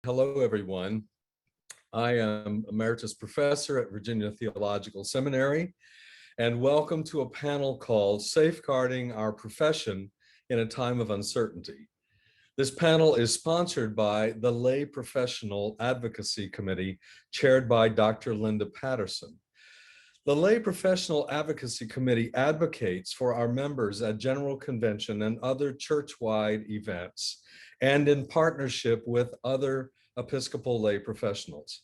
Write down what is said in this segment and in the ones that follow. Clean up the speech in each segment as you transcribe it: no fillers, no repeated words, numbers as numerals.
Hello, everyone. I am Emeritus Professor at Virginia Theological Seminary, and welcome to a panel called Safeguarding Our Profession in a Time of Uncertainty. This panel is sponsored by the Lay Professional Advocacy Committee, chaired by Dr. Linda Patterson. The Lay Professional Advocacy Committee advocates for our members at General Convention and other church-wide events, and in partnership with other Episcopal lay professionals.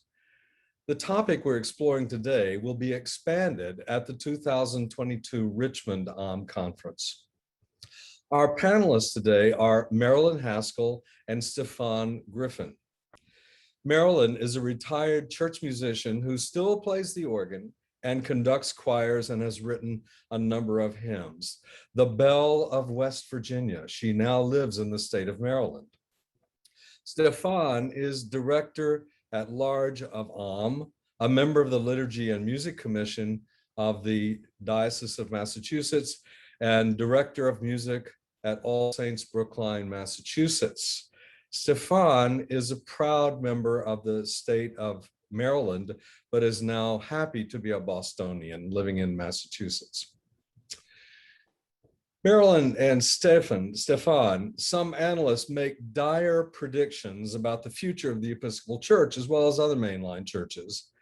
The topic we're exploring today will be expanded at the 2022 Richmond Conference. Our panelists today are Marilyn Haskel and Stephan Griffin. Marilyn is a retired church musician who still plays the organ and conducts choirs and has written a number of hymns. The Belle of West Virginia. She now lives in the state of Maryland. Stephan is Director at Large of a member of the Liturgy and Music Commission of the Diocese of Massachusetts, and Director of Music at All Saints Brookline, Massachusetts. Stephan is a proud member of the state of Maryland, but is now happy to be a Bostonian living in Massachusetts. Marilyn and Stephan, some analysts make dire predictions about the future of the Episcopal Church as well as other mainline churches.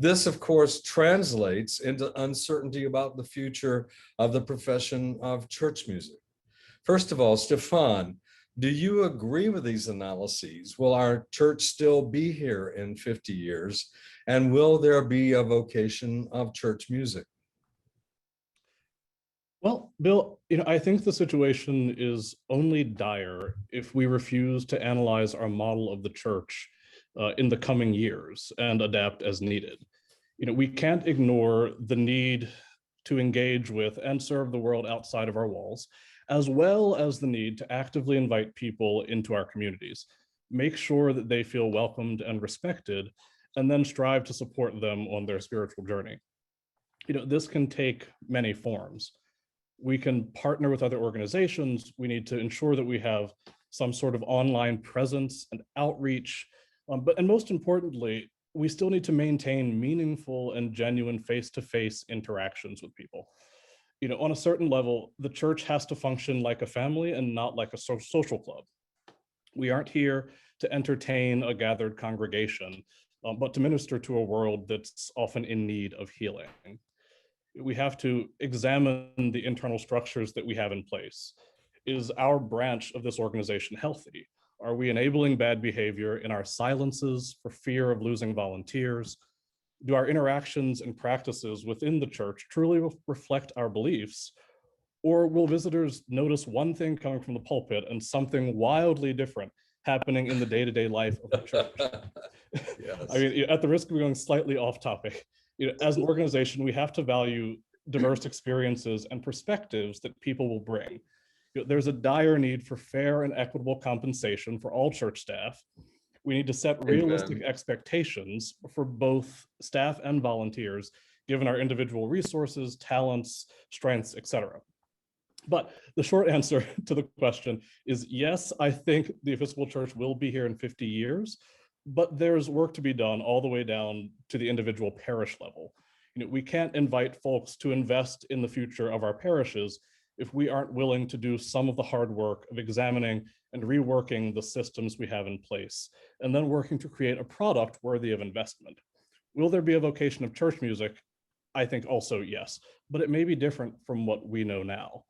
This, of course, translates into uncertainty about the future of the profession of church music. First of all, Stephan, do you agree with these analyses? Will our church still be here in 50 years? And will there be a vocation of church music? Well, Bill, I think the situation is only dire if we refuse to analyze our model of the church in the coming years and adapt as needed. We can't ignore the need to engage with and serve the world outside of our walls, as well as the need to actively invite people into our communities, make sure that they feel welcomed and respected, and then strive to support them on their spiritual journey. This can take many forms. We can partner with other organizations. We need to ensure that we have some sort of online presence and outreach. And most importantly, we still need to maintain meaningful and genuine face-to-face interactions with people. On a certain level, the church has to function like a family and not like a social club. We aren't here to entertain a gathered congregation, but to minister to a world that's often in need of healing. We have to examine the internal structures that we have in place. Is our branch of this organization healthy? Are we enabling bad behavior in our silences for fear of losing volunteers? Do our interactions and practices within the church truly reflect our beliefs? Or will visitors notice one thing coming from the pulpit and something wildly different happening in the day-to-day life of the church? Yes. At the risk of going slightly off topic, as an organization, we have to value diverse experiences and perspectives that people will bring. There's a dire need for fair and equitable compensation for all church staff. We need to set realistic expectations for both staff and volunteers, given our individual resources, talents, strengths, etc. But the short answer to the question is yes, I think the Episcopal Church will be here in 50 years. But there's work to be done all the way down to the individual parish level. We can't invite folks to invest in the future of our parishes if we aren't willing to do some of the hard work of examining and reworking the systems we have in place, and then working to create a product worthy of investment. Will there be a vocation of church music? I think also yes, but it may be different from what we know now.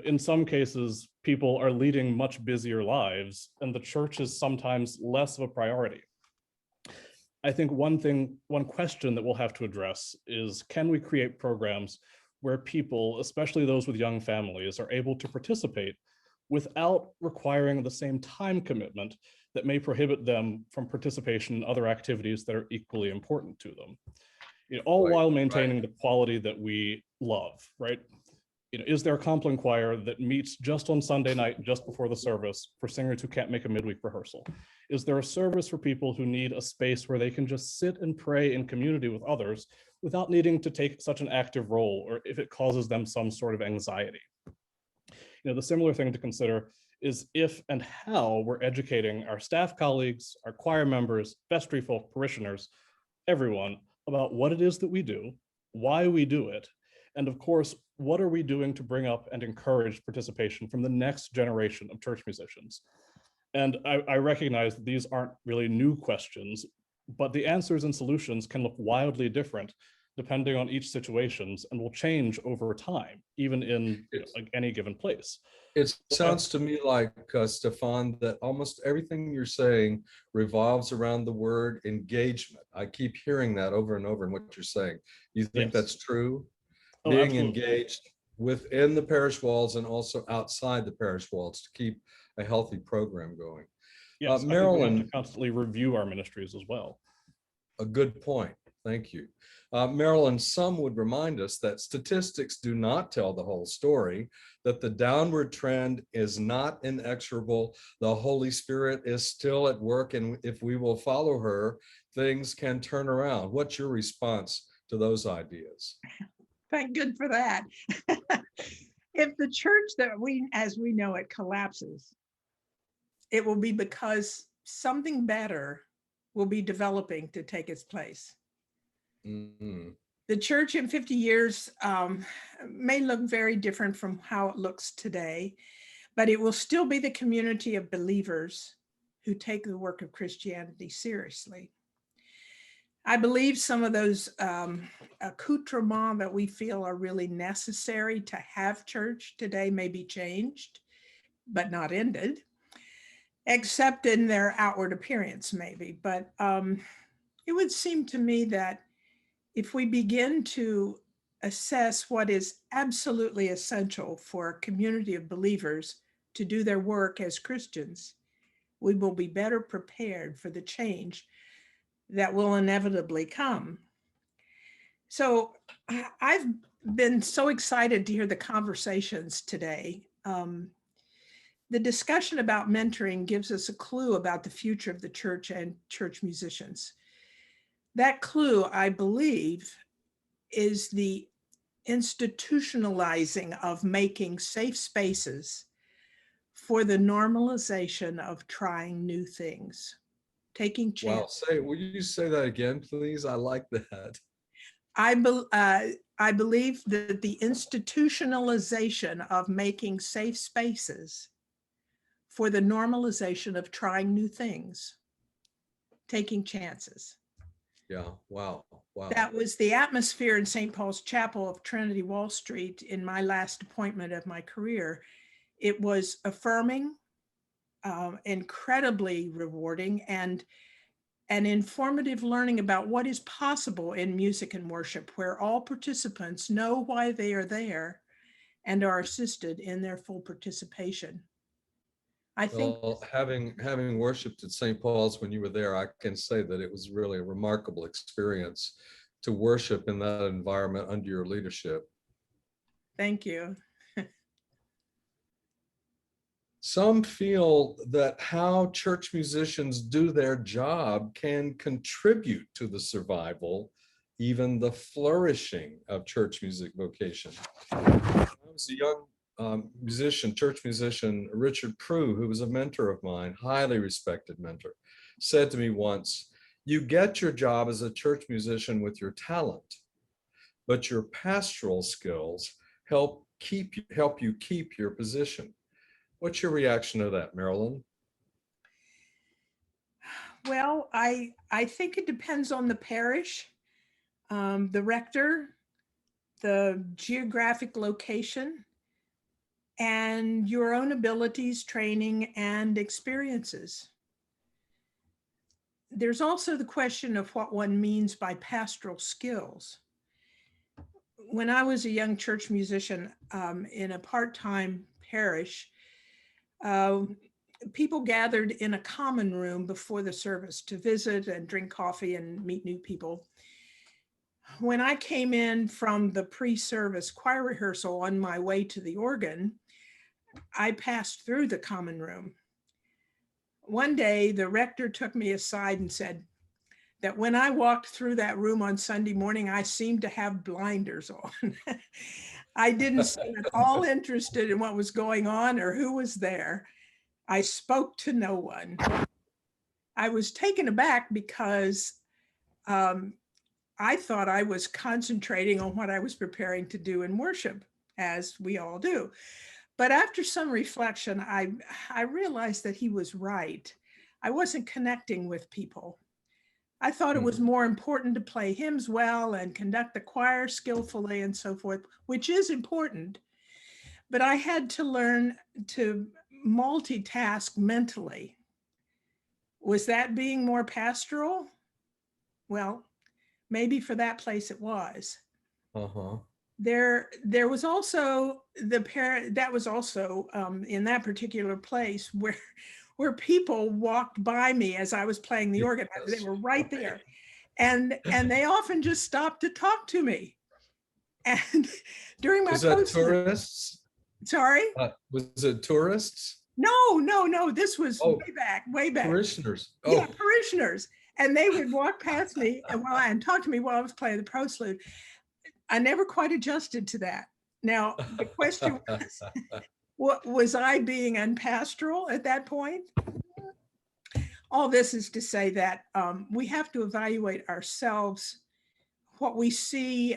In some cases, people are leading much busier lives, and the church is sometimes less of a priority. I think one question that we'll have to address is, can we create programs where people, especially those with young families, are able to participate without requiring the same time commitment that may prohibit them from participation in other activities that are equally important to them, all while maintaining the quality that we love, right? Is there a compline choir that meets just on Sunday night, just before the service, for singers who can't make a midweek rehearsal? Is there a service for people who need a space where they can just sit and pray in community with others without needing to take such an active role, or if it causes them some sort of anxiety? The similar thing to consider is if and how we're educating our staff colleagues, our choir members, vestry folk, parishioners, everyone about what it is that we do, why we do it, and of course, what are we doing to bring up and encourage participation from the next generation of church musicians? And I recognize that these aren't really new questions, but the answers and solutions can look wildly different depending on each situations and will change over time, even in like any given place. It sounds to me like, Stephan, that almost everything you're saying revolves around the word engagement. I keep hearing that over and over in what you're saying. You think that's true? Oh, Being absolutely. engaged within the parish walls and also outside the parish walls to keep a healthy program going. Yes, I think we have to Marilyn, constantly review our ministries as well. a good point. Thank you. Marilyn, some would remind us that statistics do not tell the whole story, that the downward trend is not inexorable. The Holy Spirit is still at work, and if we will follow her, things can turn around. What's your response to those ideas? Thank God for that. If the church as we know it, collapses, it will be because something better will be developing to take its place. Mm-hmm. The church in 50 years may look very different from how it looks today, but it will still be the community of believers who take the work of Christianity seriously. I believe some of those accoutrements that we feel are really necessary to have church today may be changed, but not ended, except in their outward appearance maybe. But it would seem to me that if we begin to assess what is absolutely essential for a community of believers to do their work as Christians, we will be better prepared for the change that will inevitably come. So I've been so excited to hear the conversations today. The discussion about mentoring gives us a clue about the future of the church and church musicians. That clue, I believe, is the institutionalizing of making safe spaces for the normalization of trying new things, taking chances. Wow, will you say that again, please? I like that. I believe that the institutionalization of making safe spaces for the normalization of trying new things, taking chances. Yeah, wow. That was the atmosphere in St. Paul's Chapel of Trinity Wall Street in my last appointment of my career. It was affirming, incredibly rewarding, and an informative learning about what is possible in music and worship, where all participants know why they are there and are assisted in their full participation. I think, well, having worshiped at St. Paul's when you were there, I can say that it was really a remarkable experience to worship in that environment under your leadership. Thank you. Some feel that how church musicians do their job can contribute to the survival, even the flourishing of church music vocation. I was a young church musician, Richard Prue, who was a mentor of mine, highly respected mentor, said to me once, "You get your job as a church musician with your talent, but your pastoral skills help you keep your position." What's your reaction to that, Marilyn? Well, I think it depends on the parish, the rector, the geographic location, and your own abilities, training, and experiences. There's also the question of what one means by pastoral skills. When I was a young church musician in a part-time parish, people gathered in a common room before the service to visit and drink coffee and meet new people. When I came in from the pre-service choir rehearsal on my way to the organ, I passed through the common room. One day, the rector took me aside and said that when I walked through that room on Sunday morning, I seemed to have blinders on. I didn't seem at all interested in what was going on or who was there. I spoke to no one. I was taken aback because I thought I was concentrating on what I was preparing to do in worship, as we all do. But after some reflection, I realized that he was right. I wasn't connecting with people. I thought it was more important to play hymns well and conduct the choir skillfully and so forth, which is important. But I had to learn to multitask mentally. Was that being more pastoral? Well, maybe for that place it was. Uh-huh. There was also that was also in that particular place where people walked by me as I was playing the organ. They were right there. And they often just stopped to talk to me. And during my Was that tourists? Sorry? Was it tourists? No. This was Oh, way back. Parishioners. Yeah, parishioners. And they would walk past me and talk to me while I was playing the postlude. I never quite adjusted to that. Now, the question was I being unpastoral at that point? All this is to say that we have to evaluate ourselves, what we see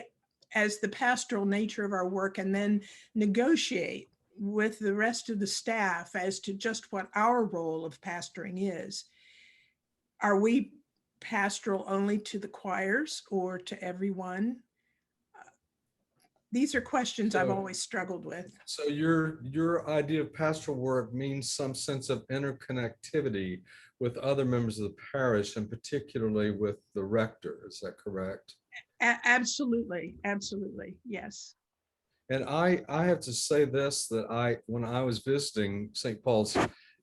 as the pastoral nature of our work, and then negotiate with the rest of the staff as to just what our role of pastoring is. Are we pastoral only to the choirs or to everyone? These are questions I've always struggled with. So your idea of pastoral work means some sense of interconnectivity with other members of the parish, and particularly with the rector. Is that correct? Absolutely, yes. And I have to say this, that when I was visiting St. Paul's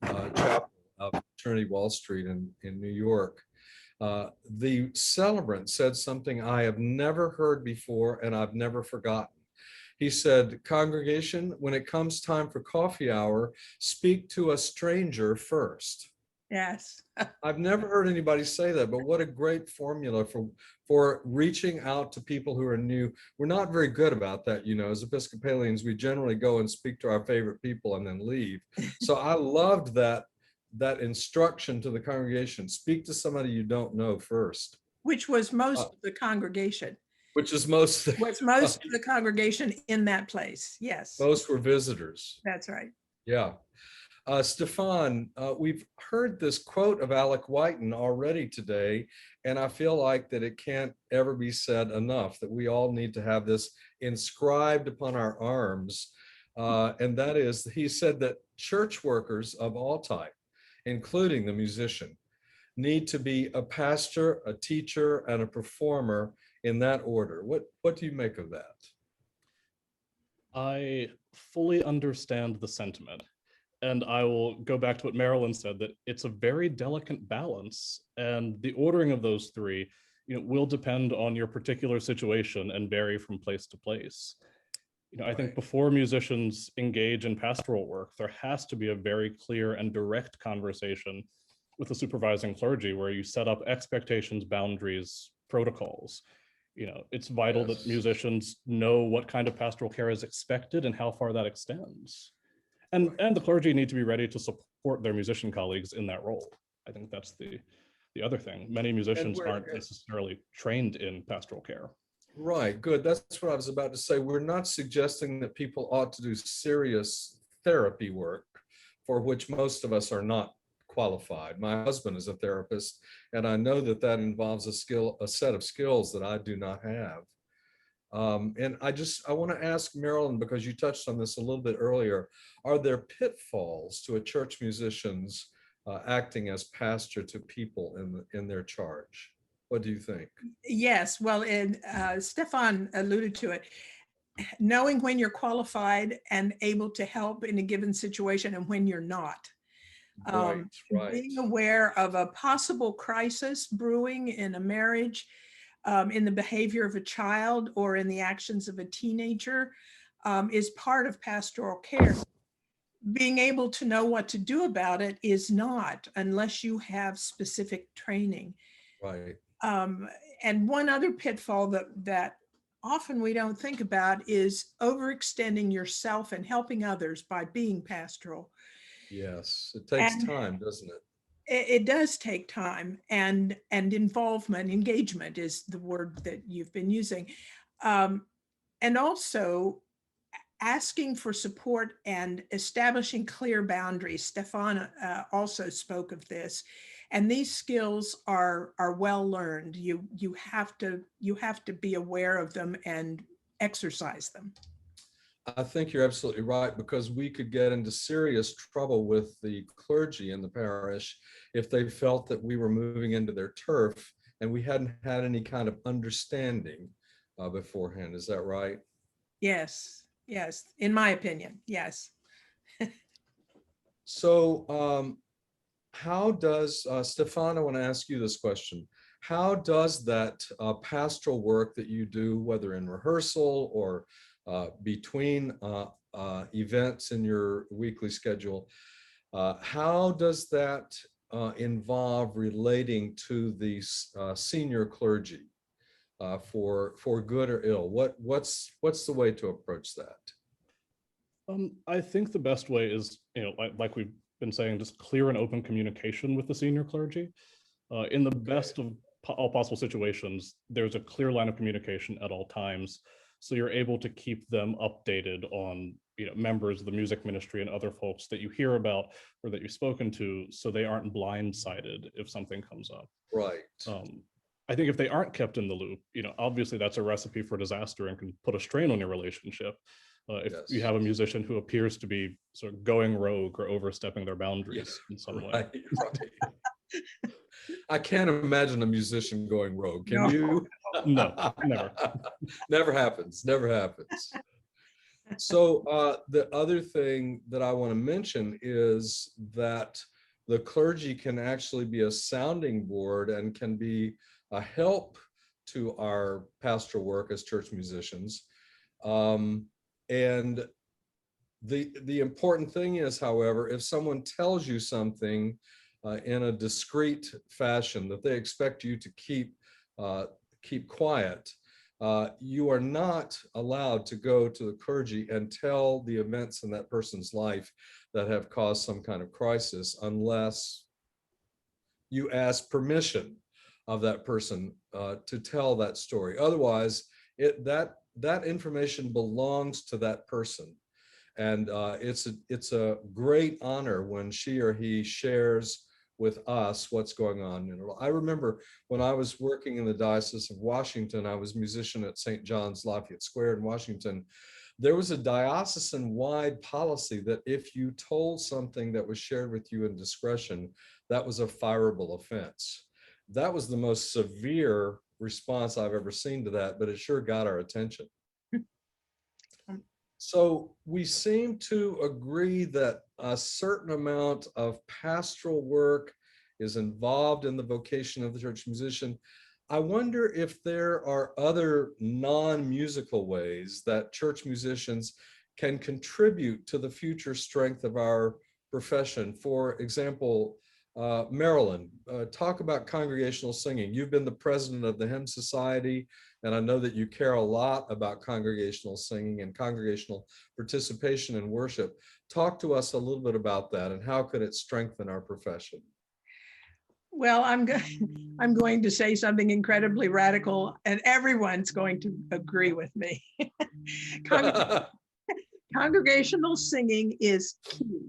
Chapel of Trinity Wall Street in New York, the celebrant said something I have never heard before and I've never forgotten. He said, "Congregation, when it comes time for coffee hour, speak to a stranger first." Yes. I've never heard anybody say that, but what a great formula for reaching out to people who are new. We're not very good about that, as Episcopalians. We generally go and speak to our favorite people and then leave. So I loved that instruction to the congregation: speak to somebody you don't know first. Which was most of the congregation. Which is most of the congregation in that place. Yes. Most were visitors. That's right. Yeah. Stephan, we've heard this quote of Alec Whiten already today, and I feel like that it can't ever be said enough, that we all need to have this inscribed upon our arms. And that is, he said that church workers of all type, including the musician, need to be a pastor, a teacher, and a performer in that order. What do you make of that? I fully understand the sentiment. And I will go back to what Marilyn said, that it's a very delicate balance, and the ordering of those three, will depend on your particular situation and vary from place to place. I think before musicians engage in pastoral work, there has to be a very clear and direct conversation with the supervising clergy, where you set up expectations, boundaries, protocols. It's vital that musicians know what kind of pastoral care is expected and how far that extends. And the clergy need to be ready to support their musician colleagues in that role. I think that's the other thing. Many musicians aren't necessarily trained in pastoral care. Right, good. That's what I was about to say. We're not suggesting that people ought to do serious therapy work, for which most of us are not qualified. My husband is a therapist, and I know that involves a set of skills that I do not have. And I want to ask Marilyn, because you touched on this a little bit earlier, are there pitfalls to a church musician's acting as pastor to people in their charge? What do you think? Yes, well, and Stephan alluded to it. Knowing when you're qualified and able to help in a given situation and when you're not. Right. Being aware of a possible crisis brewing in a marriage, in the behavior of a child, or in the actions of a teenager, is part of pastoral care. Being able to know what to do about it is not, unless you have specific training. Right. And one other pitfall that often we don't think about is overextending yourself and helping others by being pastoral. Yes, it takes And time, doesn't it? it does take time, and involvement, engagement is the word that you've been using. And also asking for support and establishing clear boundaries. Stephan also spoke of this, and these skills are well learned. You have to be aware of them and exercise them. I think you're absolutely right, because we could get into serious trouble with the clergy in the parish if they felt that we were moving into their turf and we hadn't had any kind of understanding beforehand. Is that right? Yes, yes, in my opinion, yes. So how does, Stephan, I want to ask you this question. How does that pastoral work that you do, whether in rehearsal or between events in your weekly schedule, how does that involve relating to the senior clergy for good or ill? What's the way to approach that? I think the best way is, like we've been saying, just clear and open communication with the senior clergy. In the best of all possible situations, there's a clear line of communication at all times, so you're able to keep them updated on members of the music ministry and other folks that you hear about or that you've spoken to, so they aren't blindsided if something comes up. Right. I think if they aren't kept in the loop, obviously that's a recipe for disaster and can put a strain on your relationship. If you have a musician who appears to be sort of going rogue or overstepping their boundaries in some way. Right. I can't imagine a musician going rogue. Can you? No, never. Never happens. Never happens. So the other thing that I want to mention is that the clergy can actually be a sounding board and can be a help to our pastoral work as church musicians. And the important thing is, however, if someone tells you something in a discreet fashion that they expect you to keep quiet, you are not allowed to go to the clergy and tell the events in that person's life that have caused some kind of crisis unless you ask permission of that person to tell that story. Otherwise, that information belongs to that person. And it's a great honor when she or he shares with us what's going on. I remember when I was working in the Diocese of Washington, I was musician at St. John's Lafayette Square in Washington. There was a diocesan-wide policy that if you told something that was shared with you in discretion, that was a fireable offense. That was the most severe response I've ever seen to that, but it sure got our attention. So we seem to agree that a certain amount of pastoral work is involved in the vocation of the church musician. I wonder if there are other non-musical ways that church musicians can contribute to the future strength of our profession. For example, Marilyn, talk about congregational singing. You've been the president of the Hymn Society, and I know that you care a lot about congregational singing and congregational participation in worship. Talk to us a little bit about that and how could it strengthen our profession? Well, I'm going to say something incredibly radical, and everyone's going to agree with me. Congregational singing is key.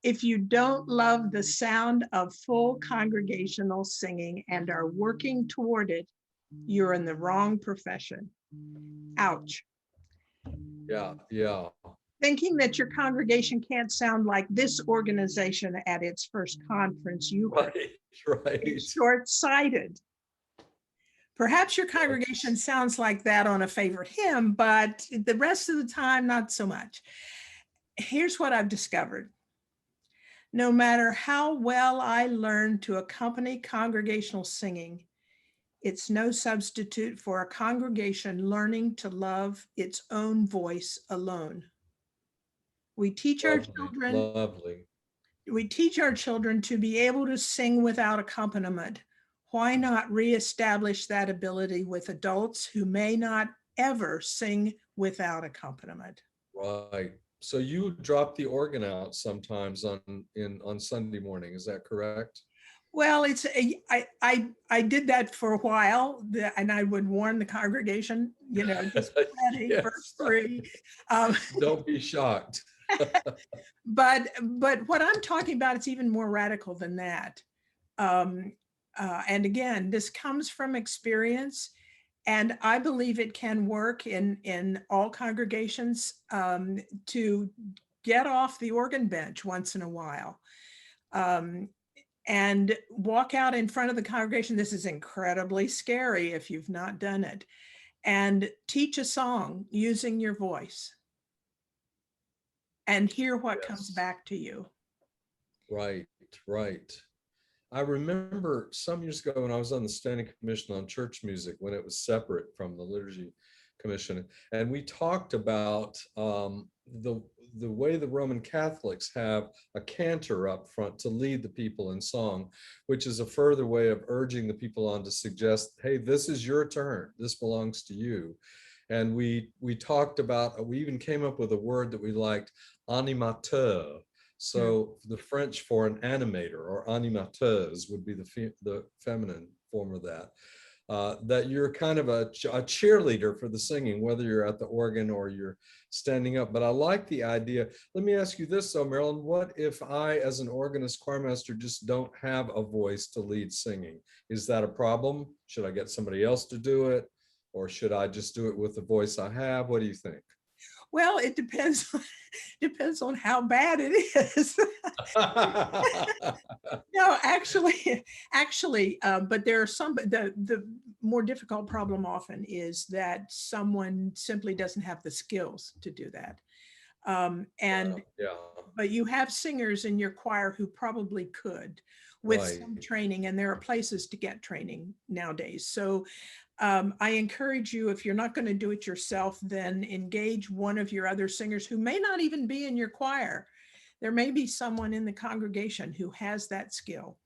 If you don't love the sound of full congregational singing and are working toward it, you're in the wrong profession. Ouch. Yeah. Thinking that your congregation can't sound like this organization at its first conference, you right. short-sighted. Perhaps your congregation sounds like that on a favorite hymn, but the rest of the time, not so much. Here's what I've discovered. No matter how well I learned to accompany congregational singing, it's no substitute for a congregation learning to love its own voice alone. We teach our children. We teach our children to be able to sing without accompaniment. Why not reestablish that ability with adults who may not ever sing without accompaniment? Right. So you drop the organ out sometimes on Sunday morning, is that correct? Well, I did that for a while, and I would warn the congregation, just ready, Yes, verse 3. don't be shocked. But what I'm talking about, it's even more radical than that. And again, this comes from experience, and I believe it can work in all congregations, to get off the organ bench once in a while. And walk out in front of the congregation. This is incredibly scary if you've not done it. And teach a song using your voice and hear what comes Yes. back to you. Right, right. I remember some years ago when I was on the Standing Commission on Church Music, when it was separate from the Liturgy Commission, and we talked about the way the Roman Catholics have a cantor up front to lead the people in song, which is a further way of urging the people on to suggest, hey, this is your turn, this belongs to you. And we talked about, we even came up with a word that we liked, animateur. So the French for an animator, or animateuse, would be the feminine form of that. That you're kind of a cheerleader for the singing, whether you're at the organ or you're standing up. But I like the idea. Let me ask you this though, Marilyn, what if I, as an organist choirmaster, just don't have a voice to lead singing? Is that a problem? Should I get somebody else to do it? Or should I just do it with the voice I have? What do you think? Well, it depends on how bad it is. No, actually, but there are some, the more difficult problem often is that someone simply doesn't have the skills to do that. And yeah, but you have singers in your choir who probably could with right. some training, and there are places to get training nowadays. So I encourage you, if you're not going to do it yourself, then engage one of your other singers who may not even be in your choir. There may be someone in the congregation who has that skill.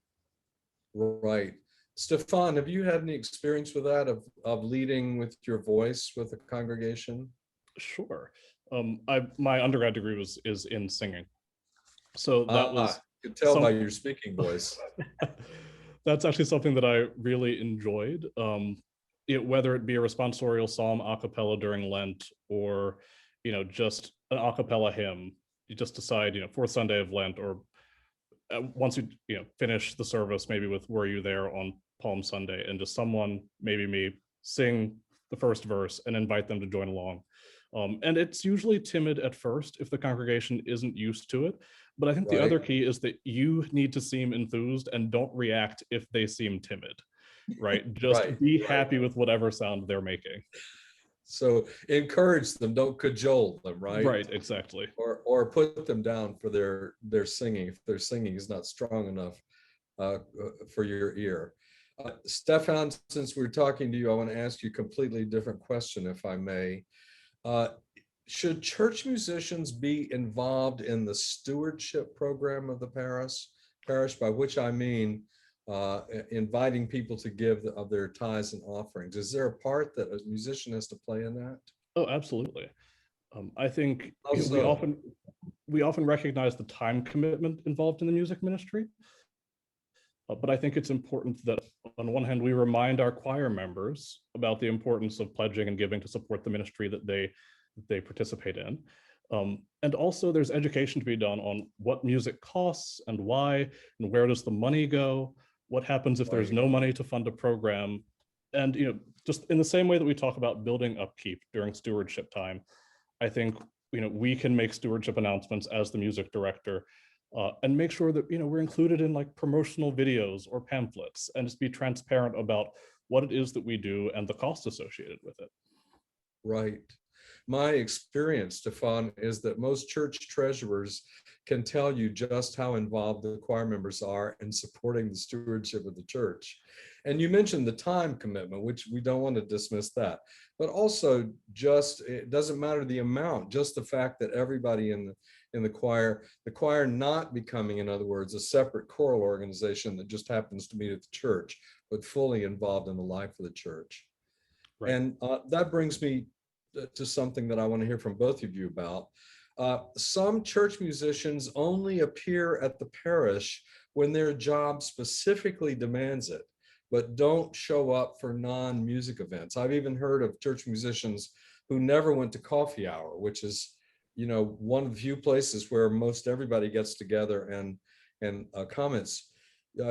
Right. Stephan, have you had any experience with that, of leading with your voice with a congregation? Sure. My undergrad degree is in singing. So that was, you could tell by your speaking voice. That's actually something that I really enjoyed. Whether it be a responsorial psalm a cappella during Lent, or just an a cappella hymn, you just decide, fourth Sunday of Lent, or once you finish the service, maybe with Were You There on Palm Sunday, and just someone, maybe me, sing the first verse and invite them to join along. And it's usually timid at first if the congregation isn't used to it. But I think the other key is that you need to seem enthused and don't react if they seem timid, right? Just be happy with whatever sound they're making. So encourage them, don't cajole them, right? Right, exactly. Or put them down for their singing if their singing is not strong enough for your ear. Stephan, since we're talking to you, I want to ask you a completely different question, if I may. Should church musicians be involved in the stewardship program of the parish, by which I mean inviting people to give of their tithes and offerings? Is there a part that a musician has to play in that? Oh, absolutely. I think Also, we often recognize the time commitment involved in the music ministry. But I think it's important that on one hand, we remind our choir members about the importance of pledging and giving to support the ministry that they participate in. And also there's education to be done on what music costs and why, and where does the money go? What happens if there's no money to fund a program? And just in the same way that we talk about building upkeep during stewardship time, I think we can make stewardship announcements as the music director, and make sure that we're included in like promotional videos or pamphlets, and just be transparent about what it is that we do and the cost associated with it. Right. My experience, Stephan, is that most church treasurers can tell you just how involved the choir members are in supporting the stewardship of the church. And you mentioned the time commitment, which we don't want to dismiss that, but also just, it doesn't matter the amount, just the fact that everybody in the choir not becoming, in other words, a separate choral organization that just happens to meet at the church, but fully involved in the life of the church. Right. And that brings me to something that I want to hear from both of you about. some church musicians only appear at the parish when their job specifically demands it, but don't show up for non-music events. I've even heard of church musicians who never went to coffee hour, which is, one of the few places where most everybody gets together and comments.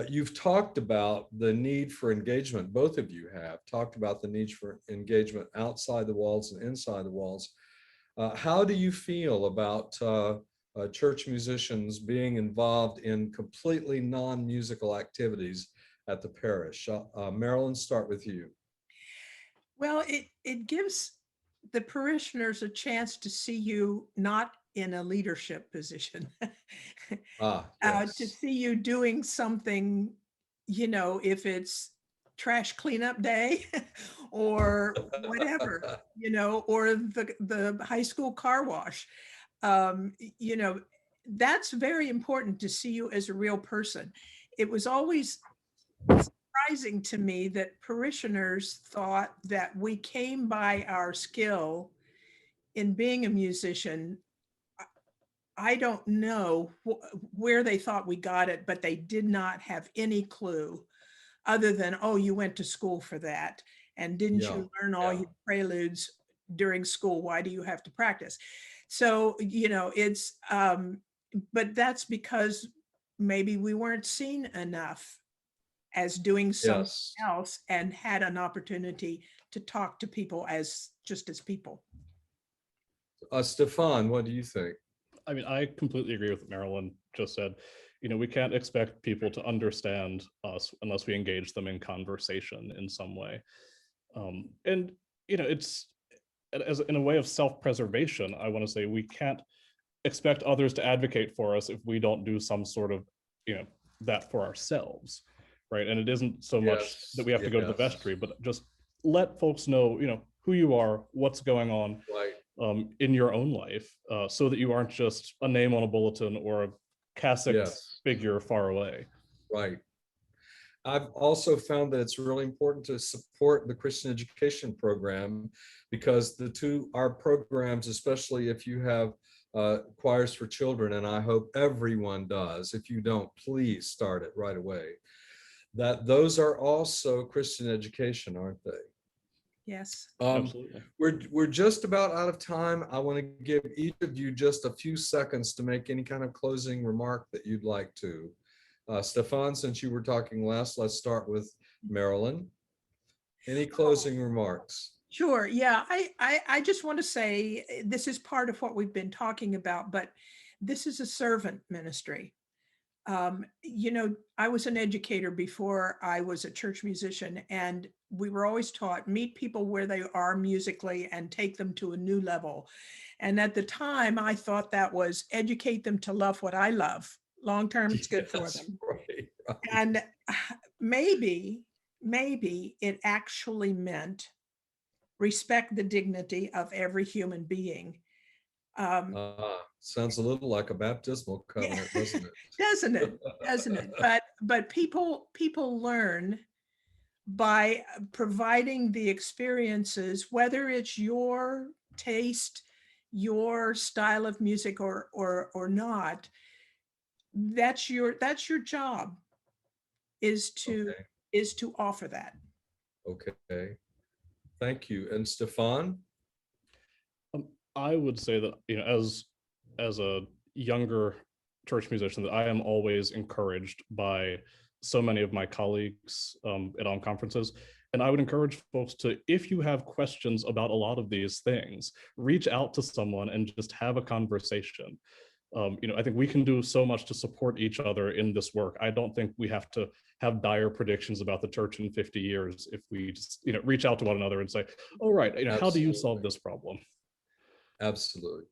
You've talked about the need for engagement. Both of you have talked about the need for engagement outside the walls and inside the walls. How do you feel about church musicians being involved in completely non-musical activities at the parish? Marilyn, start with you. Well, it gives the parishioners a chance to see you not in a leadership position, Yes. to see you doing something, if it's trash cleanup day or whatever, or the high school car wash. That's very important to see you as a real person. It was always surprising to me that parishioners thought that we came by our skill in being a musician. I don't know where they thought we got it, but they did not have any clue other than, oh, you went to school for that. And didn't you learn all your preludes during school? Why do you have to practice? So, it's, but that's because maybe we weren't seen enough as doing something else and had an opportunity to talk to people just as people. Stephan, what do you think? I mean, I completely agree with what Marilyn just said. We can't expect people to understand us unless we engage them in conversation in some way. And it's in a way of self-preservation. I want to say we can't expect others to advocate for us if we don't do some sort of, that for ourselves, right? And it isn't so much that we have to go to the vestry, but just let folks know, who you are, what's going on. Right. In your own life, so that you aren't just a name on a bulletin or a cassock figure far away. Right. I've also found that it's really important to support the Christian education program, because our programs, especially if you have choirs for children, and I hope everyone does, if you don't, please start it right away, that those are also Christian education, aren't they? Yes. Absolutely. We're just about out of time. I want to give each of you just a few seconds to make any kind of closing remark that you'd like to. Stephan, since you were talking last, let's start with Marilyn. Any closing remarks? Sure. Yeah, I just want to say this is part of what we've been talking about, but this is a servant ministry. I was an educator before I was a church musician, and we were always taught, meet people where they are musically and take them to a new level. And at the time, I thought that was educate them to love what I love. Long term, it's good for them. Right. And maybe it actually meant respect the dignity of every human being. Sounds a little like a baptismal covenant, doesn't it? Doesn't it? But people learn by providing the experiences, whether it's your taste, your style of music or not. That's your job, is to offer that. Okay. Thank you. And Stephan? I would say that, as a younger church musician, that I am always encouraged by so many of my colleagues at on conferences. And I would encourage folks to, if you have questions about a lot of these things, reach out to someone and just have a conversation. I think we can do so much to support each other in this work. I don't think we have to have dire predictions about the church in 50 years if we just, reach out to one another and say, all right, how do you solve this problem? Absolutely.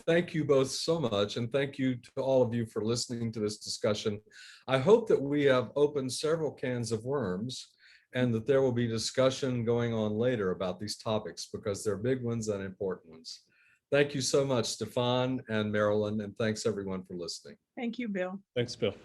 Thank you both so much. And thank you to all of you for listening to this discussion. I hope that we have opened several cans of worms, and that there will be discussion going on later about these topics, because they're big ones and important ones. Thank you so much, Stephan and Marilyn, and thanks everyone for listening. Thank you, Bill. Thanks, Bill.